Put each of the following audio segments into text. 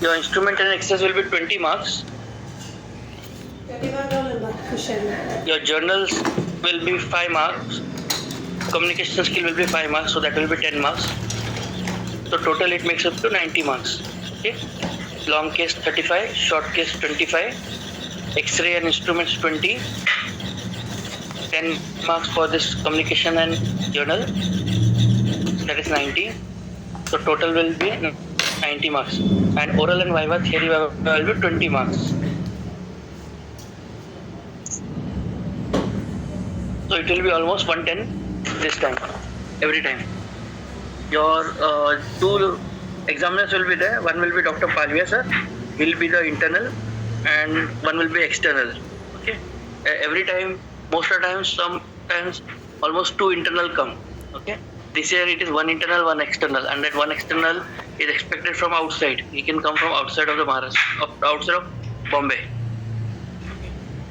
Your instrument and exercise will be 20 marks. Your journals will be 5 marks. Communication skill will be 5 marks, so that will be 10 marks. So total it makes up to 90 marks. Okay. Long case 35, short case 25, X-ray and instruments 20, 10 marks for this communication and journal, that is 90. So total will be 90 marks. And oral and viva, theory viva will be 20 marks. So it will be almost 110 this time, every time. Your two examiners will be there. One will be Dr. Palvia sir, will be the internal, and one will be external. Okay. Every time, most of the times, sometimes almost two internal come. Okay. This year it is one internal, one external, and that one external is expected from outside. He can come from outside of the Maharashtra, outside of Bombay.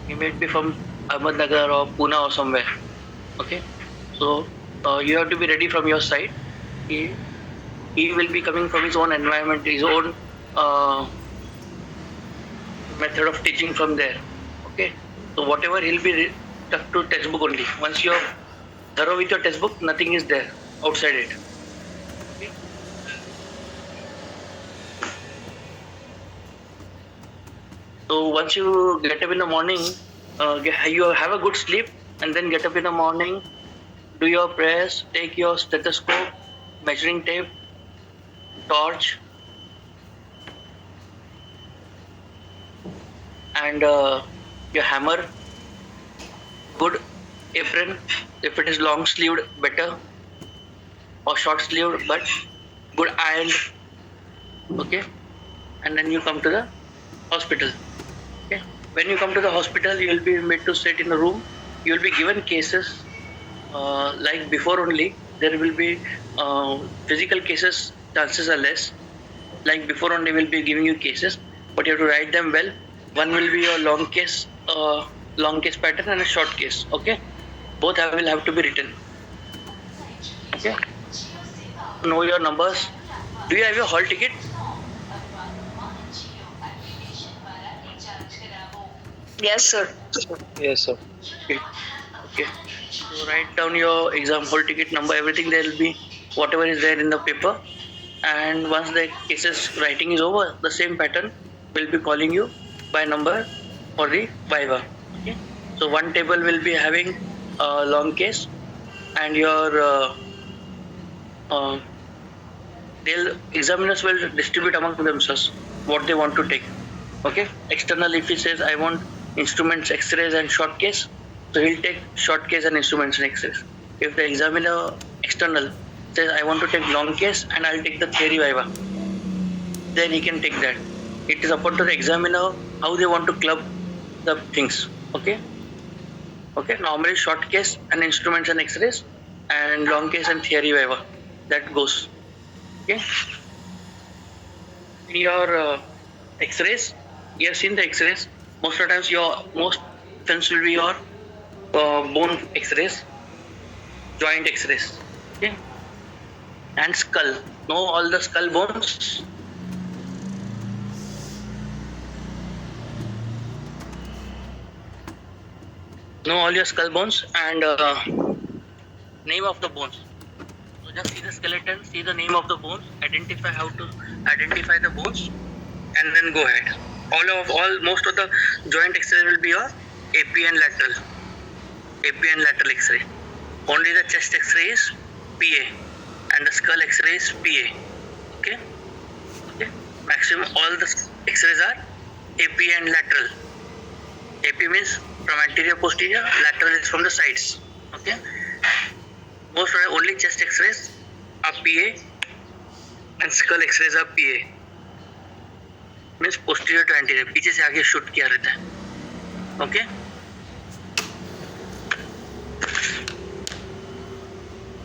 He may be from Ahmednagar or Pune or somewhere. Okay. So you have to be ready from your side. He will be coming from his own environment, his own method of teaching from there. Okay. So whatever he'll be stuck to textbook only. Once you're thorough with your textbook, nothing is there outside it. Okay. So once you get up in the morning, you have a good sleep, and then get up in the morning, do your prayers, take your stethoscope, measuring tape, torch, and your hammer, good apron, if it is long sleeved better, or short sleeved, but good ironed. Okay. And then you come to the hospital. Okay. When you come to the hospital, you will be made to sit in a room. You will be given cases like before only. There will be physical cases, chances are less. Like before only will be giving you cases, but you have to write them well. One will be a long case pattern and a short case. Okay. Both will have to be written. Okay. Know your numbers. Do you have your hall ticket? Yes, sir. Yes, sir. Okay. Okay. So write down your exam hall ticket number, everything there will be, whatever is there in the paper. And once the cases writing is over, the same pattern will be calling you by number for the viva. Okay. So one table will be having a long case, and your examiners will distribute among themselves what they want to take. Okay. External, if he says I want instruments, X-rays and short case, so he'll take short case and instruments and X-rays. If the examiner external says I want to take long case and I'll take the theory viva, then he can take that. It is upon to the examiner how they want to club the things. Okay. Okay. Normally short case and instruments and X-rays, and long case and theory viva. That goes. Okay. In your X-rays, you have seen the X-rays. Most of the times most films will be your bone X-rays, joint X-rays. Okay. And skull. Know all the skull bones. Know all your skull bones and name of the bones. So just see the skeleton, see the name of the bones, identify how to identify the bones, and then go ahead. Most of the joint X-ray will be your AP and lateral X-ray. Only the chest X-ray is PA, and the skull X-ray is PA. Okay. Okay. Maximum all the X-rays are AP and lateral. AP means from anterior posterior, lateral is from the sides. Okay. Most of the only chest X-rays are PA, and skull X-rays are PA. Means posterior to anterior, पीछे से आगे shoot किया रहता है. Okay.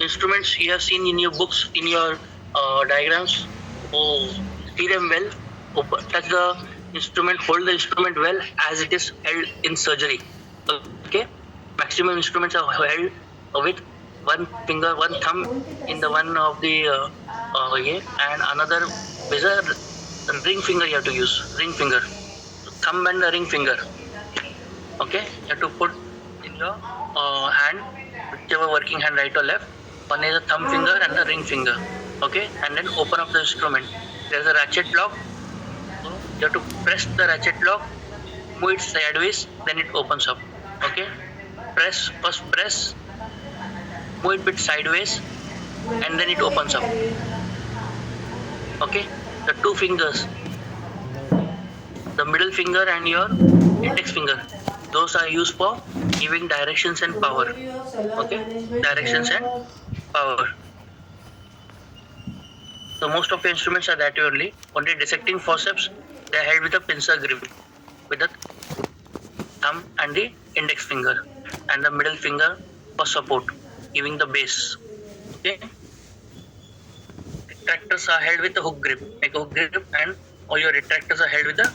Instruments you have seen in your books, in your diagrams. See them well. Touch the instrument, hold the instrument well as it is held in surgery. Okay. Maximum instruments are held with one finger, one thumb in the one of the and another ring finger you have to use. Ring finger. So thumb and the ring finger. Okay, you have to put in your hand, whichever working hand, right or left. One is the thumb finger and the ring finger. Okay, and then open up the instrument. There's a ratchet lock. So you have to press the ratchet lock, move it sideways, then it opens up. Okay, press, move it bit sideways, and then it opens up. Okay, the two fingers, the middle finger and your index finger, those are used for giving directions and power. Okay, directions and power. So most of the instruments are that way only. Only dissecting forceps, they are held with a pincer grip, with the thumb and the index finger, and the middle finger for support, giving the base. Okay, retractors are held with a hook grip. Make a hook grip, and all your retractors are held with a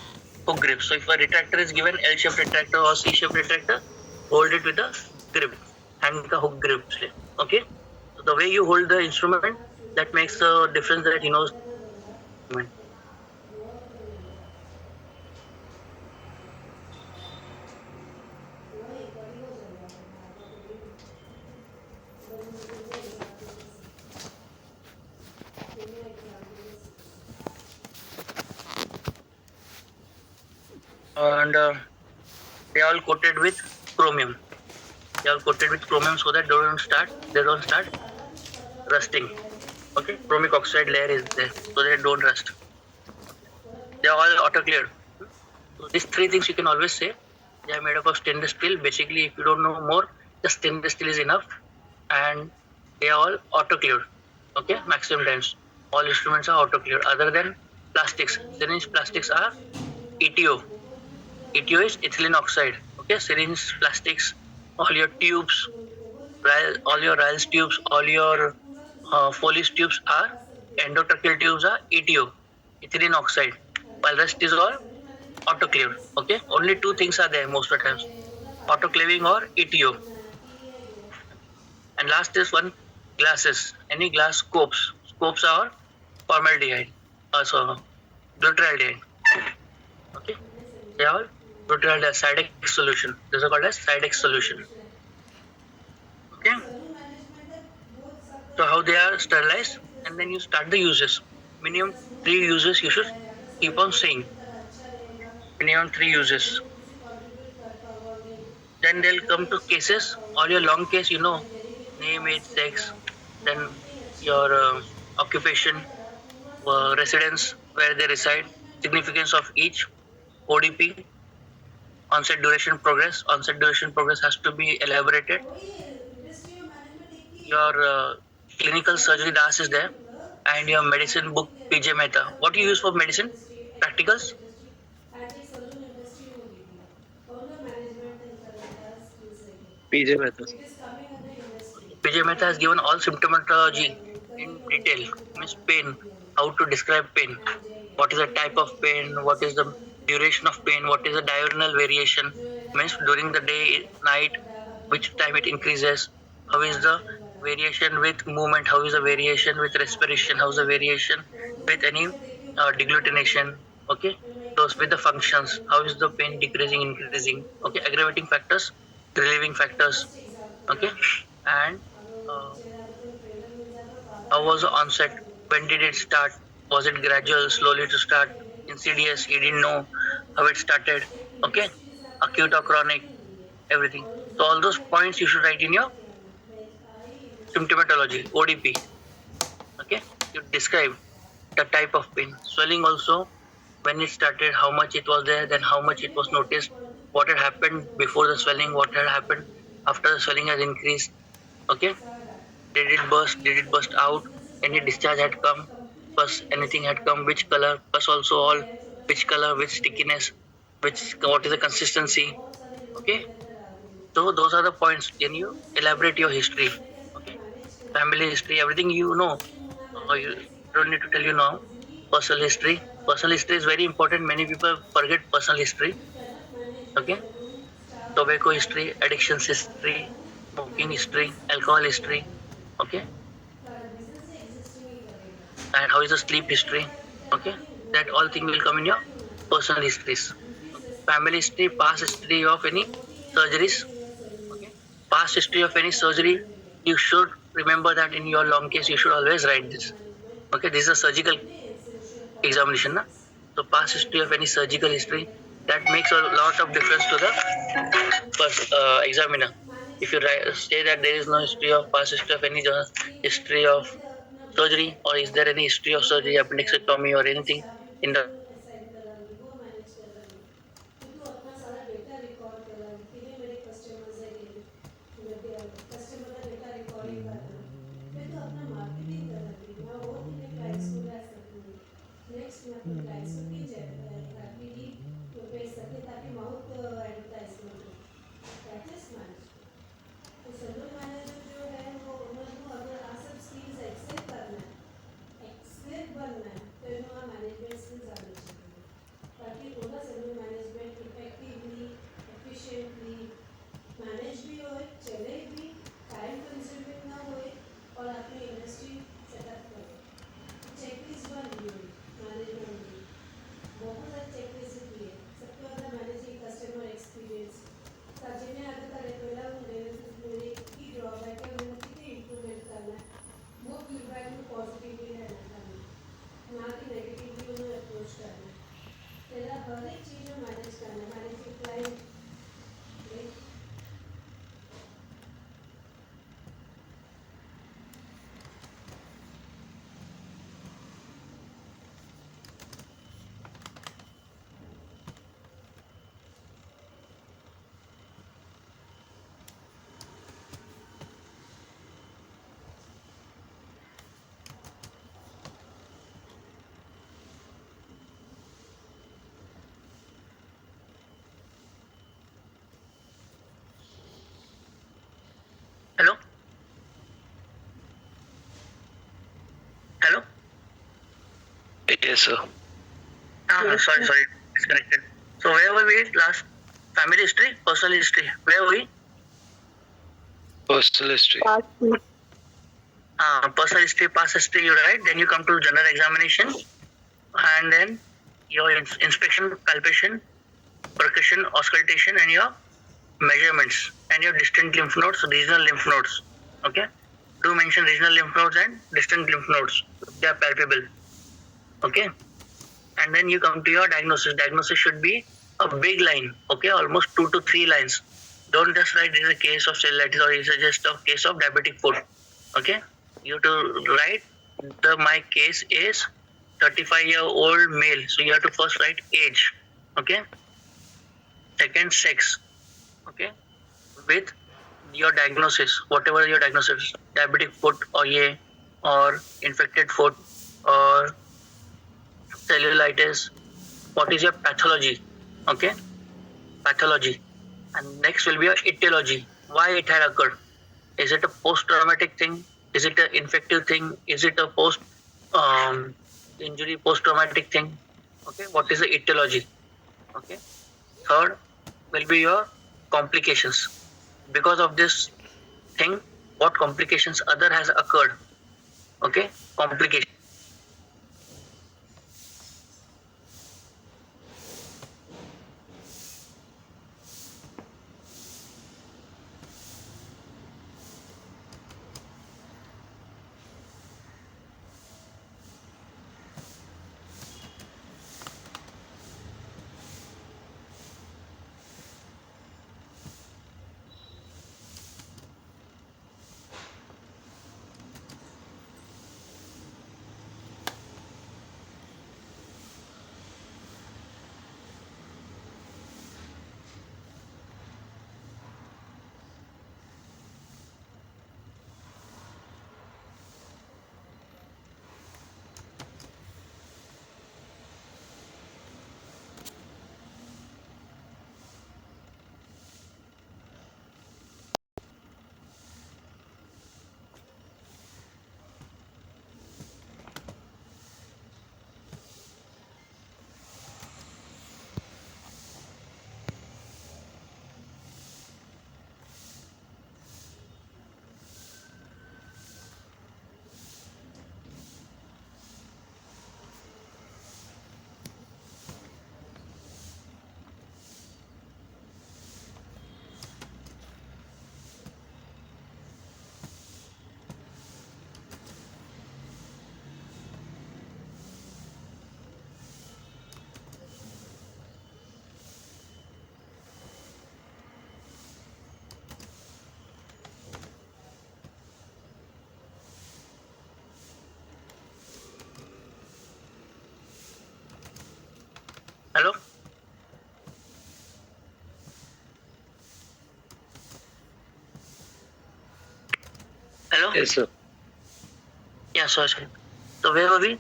hook grip. So if a retractor is given L-shaped retractor or C-shaped retractor, hold it with a grip, and the hook grip. Okay. So the way you hold the instrument, that makes a difference that he knows. And they are all coated with chromium. They are coated with chromium so that they don't start rusting. Okay, chromic oxide layer is there so they don't rust. They are all auto cleared. So these three things you can always say. They are made up of stainless steel. Basically, if you don't know more, just stainless steel is enough, and they are all auto cleared. Okay, maximum times. All instruments are auto cleared. Other than plastics, syringe plastics are ETO. ETO is ethylene oxide. Okay, syringe plastics, all your tubes, all your Riles tubes, all your Foley's tubes are endotracheal tubes are ETO, ethylene oxide. While rest is all autoclave. Okay, only two things are there most of the times: autoclaving or ETO. And last is one glasses. Any glass scopes. Scopes are formaldehyde, also glutaraldehyde. Okay, they are glutaraldehyde Sidex solution. These are called as Sidex solution. Okay, so how they are sterilized, and then you start the uses. Minimum 3 uses you should keep on saying. Minimum 3 uses. Then they'll come to cases. All your long case, name, age, sex, then your occupation, residence, where they reside, significance of each, ODP, onset duration progress. Onset duration progress has to be elaborated. Your clinical surgery DAS is there, and your medicine book PJ Mehta. What do you use for medicine? Practicals? PJ Mehta. PJ Mehta has given all symptomatology in detail. Means pain, how to describe pain, what is the type of pain, what is the duration of pain, what is the diurnal variation, means during the day, night, which time it increases, how is the variation with movement, how is the variation with respiration, how is the variation with any deglutination, okay, those with the functions, how is the pain decreasing, increasing, okay, aggravating factors, relieving factors, okay, and uh, how was the onset? When did it start? Was it gradual, slowly to start? Insidious, he didn't know how it started. Okay? Acute or chronic, everything. So all those points you should write in your symptomatology, ODP. Okay? You describe the type of pain. Swelling also, when it started, how much it was there, then how much it was noticed, what had happened before the swelling, what had happened after the swelling has increased. Okay? Did it burst? Did it burst out? Any discharge had come? Pus, anything had come? Which color? Pus also all. Which color? Which stickiness? What is the consistency? Okay. So those are the points. Then you elaborate your history. Okay. Family history, everything you know. You don't need to tell you now. Personal history. Personal history is very important. Many people forget personal history. Okay. Tobacco history, addictions history, smoking history, alcohol history. Okay. And how is the sleep history? Okay. that all thing will come in your personal histories. Okay. Family history, past history of any surgeries. Okay. Past history of any surgery, you should remember that in your long case, you should always write this. Okay, this is a surgical examination. Na? So past history of any surgical history, that makes a lot of difference to the first examiner. If you say that there is no history of past history of any history of surgery, or is there any history of surgery, appendectomy or anything in the assign करावी वो manage करावी तो तू अपना सारा data record करावी कितने मेरे कस्टमर्स है कस्टमर का डेटा रिकॉर्डिंग करना फिर तू अपना मार्केटिंग करावी मैं वो तिने क्लाइंट्स को ले सकूँ नेक्स्ट मैं अपने क्लाइंट्स को की जाए हैप्पीली भेज सके ताकि माउथ एडवर्टाइजमेंट हो दैट इज मैनेजमेंट तो सर्वर मैनेजर जो है वो उनको अगर आ सब स्किल्स एक्सेप्ट करना है एक्सेप्ट बनना है तो इन्होंने मैनेजमेंट स्किल्स आनी चाहिए ताकि उनका server management effectively efficiently manage भी हो चले भी टाइम कंज्यूमिंग ना हो और अपनी इंडस्ट्री सेटअप करे चेकलिस्ट बन रही है मैनेजमेंट में बहुत सारे चेकलिस्ट भी है सबसे ज़्यादा मैनेजिंग कस्टमर एक्सपीरियंस जिन्हें आगे करे पहला मेरे की ड्रॉबैक है उन्हें कितने इम्प्रूवमेंट करना है वो फीडबैक में पॉजिटिवली रहना करना ना कि नेगेटिवली उन्हें अप्रोच करना पहला हर एक चीज़ में मैनेज करना managing client hello, hello. Yes, sir. Sorry, disconnected. So where were we last? Family history, personal history. Where were we? Personal history. Personal history, past history, you write. Then you come to general examination, and then your inspection, palpation, percussion, auscultation, and your measurements, and your distant lymph nodes, regional lymph nodes. Okay. Do mention regional lymph nodes and distant lymph nodes. They are palpable. Okay. And then you come to your diagnosis. Diagnosis should be a big line. Okay, almost 2 to 3 lines. Don't just write this is a case of cellulitis or it's just a case of diabetic foot. Okay, you have to write my case is 35-year-old male. So you have to first write age. Okay. Second, sex. Okay. With your diagnosis, whatever your diagnosis, diabetic foot or infected foot or cellulitis, what is your pathology? Okay, pathology. And next will be your etiology. Why it had occurred? Is it a post-traumatic thing? Is it an infective thing? Is it a post-injury, post-traumatic thing? Okay, what is the etiology? Okay. Third will be your complications. Because of this thing, what complications other has occurred? Okay, complications. Hello? Hello? Yes, sir. Yeah, sorry. So where were we?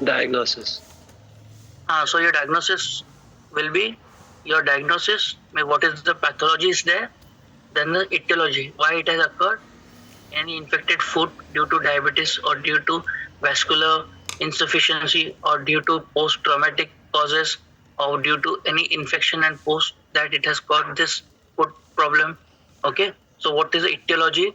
Diagnosis. So your diagnosis will be what is the pathology is there, then the etiology, why it has occurred, any infected food due to diabetes or due to vascular insufficiency or due to post-traumatic causes or due to any infection and post that it has got this food problem. Okay, so what is the etiology?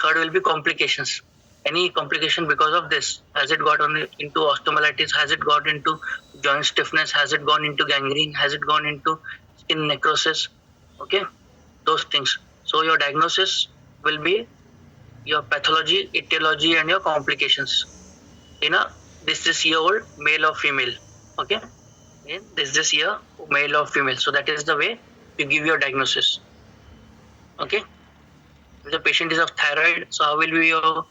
Third will be complications. Any complication because of this? Has it got into osteomyelitis? Has it got into joint stiffness? Has it gone into gangrene? Has it gone into skin necrosis? Okay, those things. So your diagnosis will be your pathology, etiology, and your complications. In a this year old male or female. Okay, in this year male or female. So that is the way you give your diagnosis. Okay. If the patient is of thyroid, so how will be your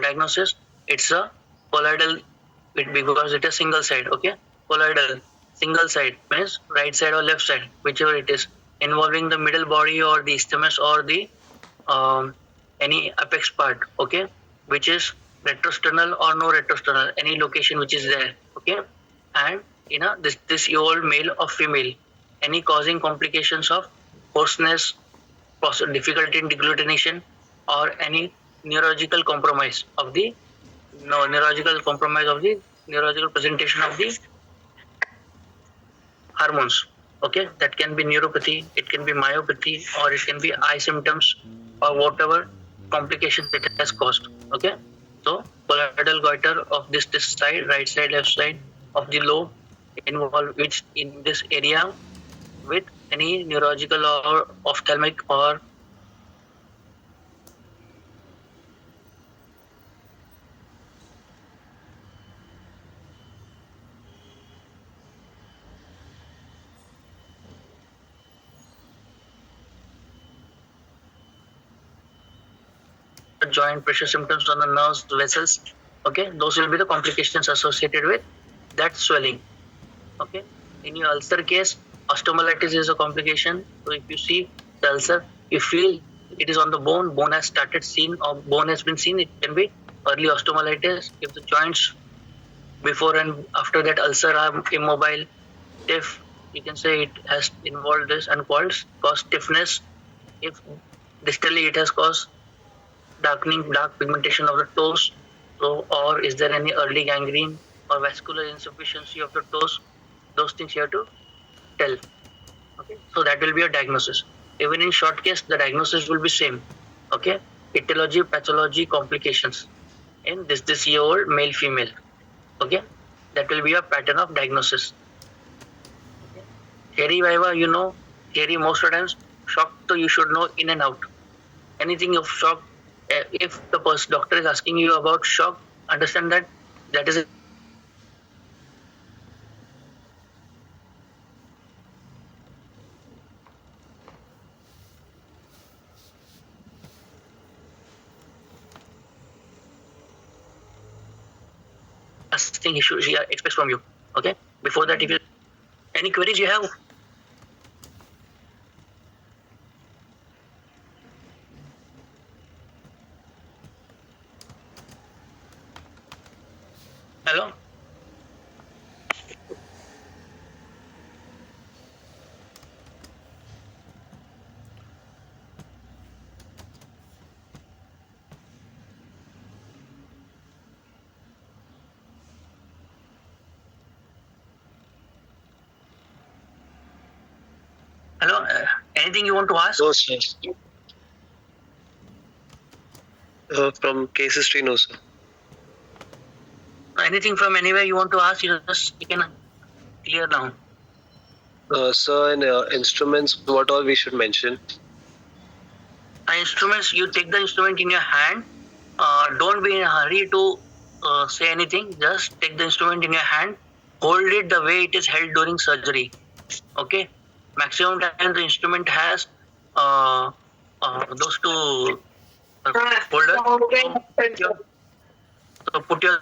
diagnosis? It's a colloidal, because it is single side. Okay, colloidal, single side means right side or left side, whichever it is, involving the middle body or the isthmus or the um, any apex part. Okay, which is retrosternal or no retrosternal, any location which is there. Okay, and this old male or female, any causing complications of hoarseness, difficulty in deglutination, or any neurological compromise of the no neurological compromise of the neurological presentation of the hormones. Okay, that can be neuropathy, it can be myopathy, or it can be eye symptoms, or whatever complications it has caused. Okay, so colloidal goiter of this side, right side, left side of the lobe, involved which in this area with any neurological or ophthalmic or joint pressure symptoms on the nerves, vessels. Okay, those will be the complications associated with that swelling. Okay, in your ulcer case, osteomyelitis is a complication. So if you see the ulcer, you feel it is on the bone, bone has started seen or bone has been seen, it can be early osteomyelitis. If the joints before and after that ulcer are immobile, stiff, you can say it has involved this and caused stiffness. If distally it has caused dark pigmentation of the toes. So, or is there any early gangrene or vascular insufficiency of the toes? Those things you have to tell. Okay, so that will be a diagnosis. Even in short case, the diagnosis will be same. Okay, etiology, pathology, complications in this year old male female. Okay, that will be a pattern of diagnosis. Okay, theory viva, theory most of the times shock, so you should know in and out. Anything of shock, if the doctor is asking you about shock, understand that that is the last thing he expects from you. Okay, before that, if you any queries you have. Hello. Hello. Anything you want to ask? No, sir. From case history, no, sir. Anything from anywhere you want to ask? You can clear down. Sir, and instruments, what all we should mention? Instruments. You take the instrument in your hand. Don't be in a hurry to say anything. Just take the instrument in your hand. Hold it the way it is held during surgery. Okay. Maximum time the instrument has those two holders. So put your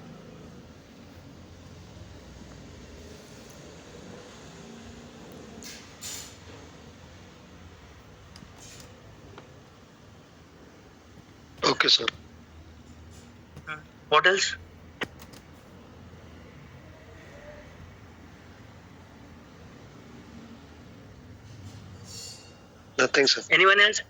Okay, sir. What else? Nothing, sir. Anyone else?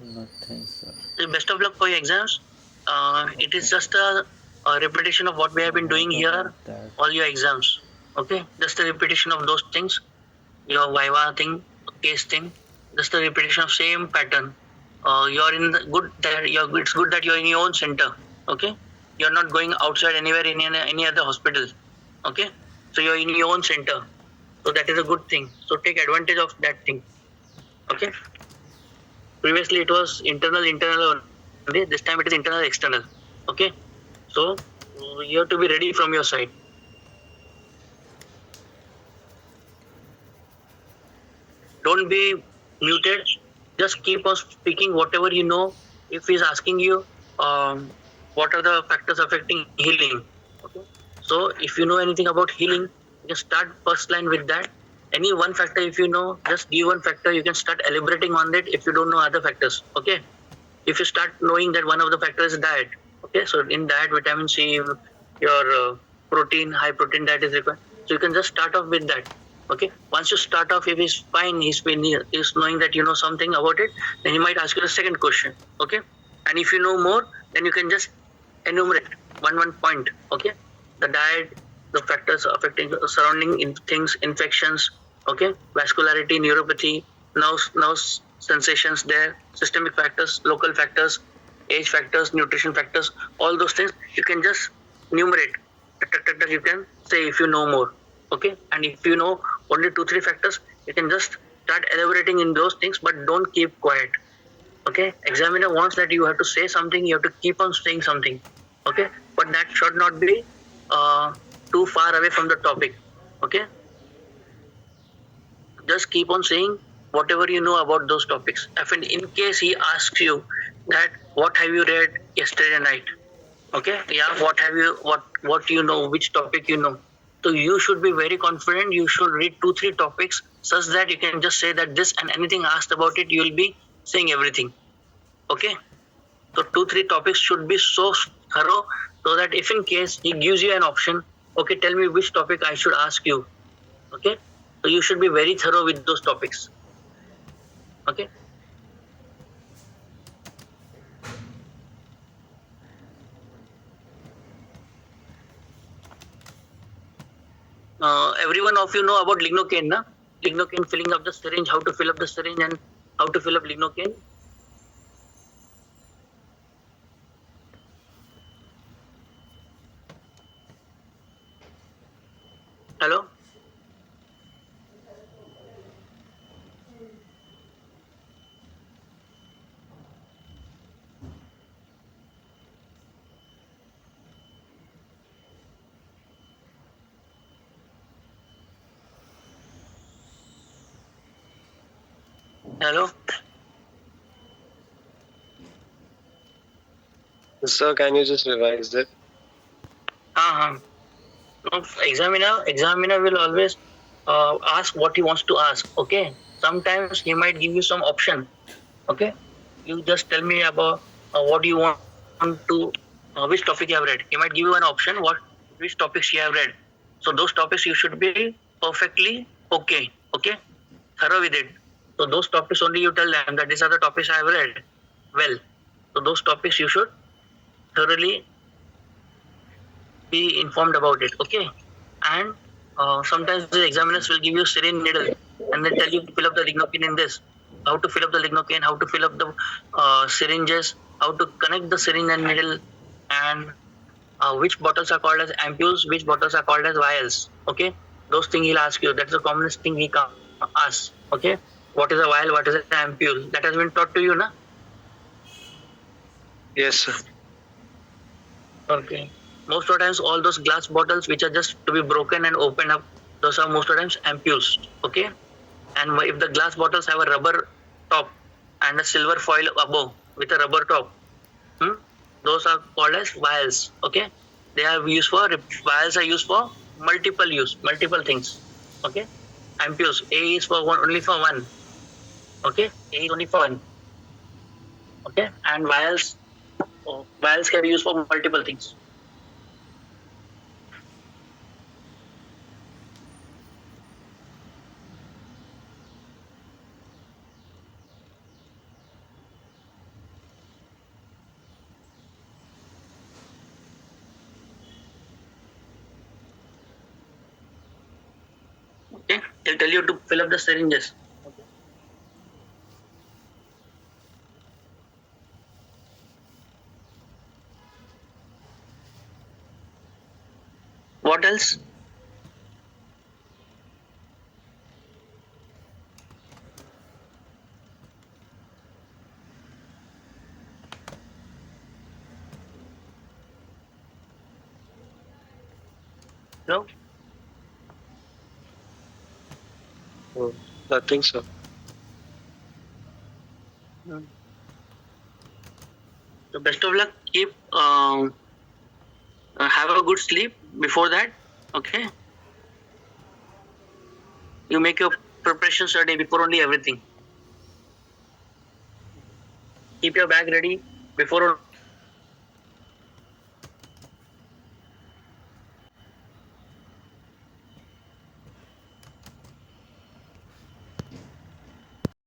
Nothing, sir. Best of luck for your exams. It is just a repetition of what we have been doing What here, about that? all your exams. Okay, just a repetition of those things. Your Viva thing, case thing, just a repetition of same pattern. You're in the good that you're. It's good that you're in your own center. Okay, you're not going outside anywhere in any other hospital. Okay, so you're in your own center. So that is a good thing. So take advantage of that thing. Okay. Previously it was internal only. This time it is internal external. Okay. So you have to be ready from your side. Don't be muted. Just keep on speaking whatever you know. If he's asking you, what are the factors affecting healing? Okay. So if you know anything about healing, you can start first line with that. Any one factor, if you know, just give one factor. You can start elaborating on it if you don't know other factors. Okay. If you start knowing that one of the factors is diet, okay, so in diet, vitamin C, your protein, high protein diet is required. So you can just start off with that. Okay. Once you start off, if he's fine, he's knowing that you know something about it, then he might ask you the second question. Okay. And if you know more, then you can just enumerate one point. Okay. The diet, the factors affecting surrounding things, infections. Okay. Vascularity, neuropathy, nerve sensations there, systemic factors, local factors, age factors, nutrition factors, all those things you can just enumerate. You can say if you know more. Okay. And if you know only 2-3 factors, you can just start elaborating in those things, but don't keep quiet. Okay. Examiner wants that you have to say something, you have to keep on saying something. Okay. But that should not be too far away from the topic. Okay. Just keep on saying whatever you know about those topics. If in case he asks you that what have you read yesterday night, okay, yeah, what you know, which topic you know, so you should be very confident. You should read 2-3 topics such that you can just say that this, and anything asked about it, you will be saying everything. Okay, so 2-3 topics should be so thorough, so that if in case he gives you an option, okay, tell me which topic I should ask you. Okay, so you should be very thorough with those topics. Okay. Everyone of you know about lignocaine, na? Lignocaine, filling up the syringe, how to fill up the syringe and how to fill up lignocaine. Hello? Hello? Sir, can you just revise that? Uh-huh. No, examiner will always ask what he wants to ask. Okay. Sometimes he might give you some option. Okay. You just tell me about what you want to, which topic you have read. He might give you an option which topics you have read. So those topics you should be perfectly okay. Okay. Thorough with it. So those topics only you tell them that these are the topics I have read. Well, so those topics you should thoroughly be informed about it. Okay. And sometimes the examiners will give you syringe needle and then tell you to fill up the lignocaine in this. How to fill up the lignocaine, how to fill up the syringes, how to connect the syringe and needle, and which bottles are called as ampules, which bottles are called as vials. Okay, those things he'll ask you. That's the commonest thing he can ask. Okay, what is a vial, what is an ampule? That has been taught to you, na? Yes, sir. Okay. Most of the times, all those glass bottles which are just to be broken and opened up, those are most of the times ampules. Okay. And if the glass bottles have a rubber top and a silver foil above with a rubber top, those are called as vials. Okay. They are used for vials are used for multiple things. Okay. ampules. A is for one, only for one. Okay, A is only for one. Okay, and vials. Vials can be used for multiple things. Okay, they'll tell you to fill up the syringes. Okay. What else? No. Nothing, sir. So best of luck. Keep have a good sleep before that. Okay. You make your preparations a day before only everything. Keep your bag ready before